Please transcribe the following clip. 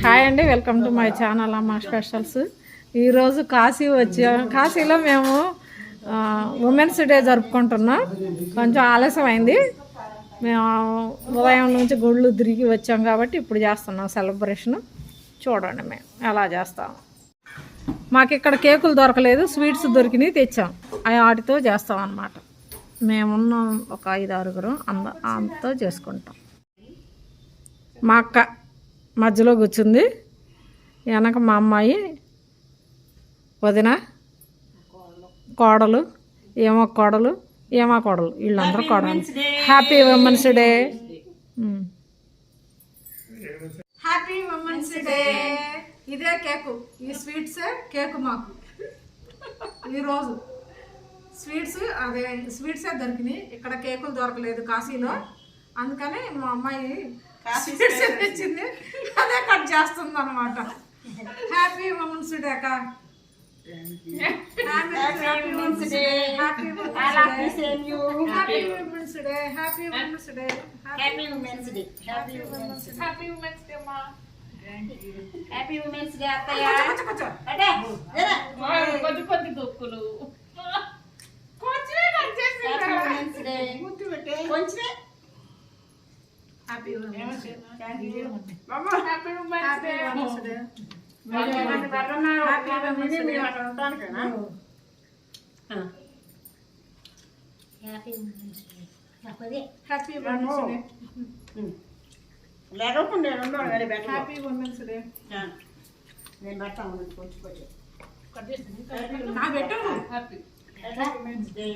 Hi అండి, welcome to my channel అమ్మ specials. ఈరోజు కాశీ వచ్చాం. కాశీలో మేము ఉమెన్స్ డే జరుపుకుంటున్నాం. కొంచెం ఆలస్యం అయింది. మేము ఉదయం నుంచి గుళ్ళు తిరిగి వచ్చాం కాబట్టి ఇప్పుడు చేస్తున్నాం సెలబ్రేషన్. చూడండి మేము ఎలా చేస్తాము. మాకు ఇక్కడ కేకులు దొరకలేదు, స్వీట్స్ దొరికినాయి తెచ్చాం. అవి వాటితో చేస్తాం అన్నమాట. మేమున్న ఒక 5-6 అంతా చేసుకుంటాం. మా అక్క మధ్యలో కూర్చుంది, వెనక మా అమ్మాయి, వదిన, కోడలు, ఏమో కోడలు వీళ్ళందరూ కోడలు. Happy women's day. Happy women's day. ఇదే కేకు, ఈ స్వీట్సే కేకు మాకు ఈరోజు. స్వీట్సే దొరికినాయి. ఇక్కడ కేకులు దొరకలేదు కాశీలో, అందుకని మా అమ్మాయి స్వీట్స్ తెచ్చింది, అదే కట్ చేస్తుంది అనమాట. హ్యాపీ ఉమెన్స్ డే అక్క. Happy women's day. Happy women's day. Happy women's day. Happy women's day. Happy women's day. Happy women's day. Happy women's day మా. హ్యాపీ ఉమెన్స్ డే అత్తయ్య. అంటే కొద్ది దొక్కులు happy women's day. Happy women's day. మమ్మ happy women's day. Happy women's day. Happy women's day. లేకుండా happy women's day. నేను పెడతాను కొంచెం. నా పెట్టు. Happy women's day.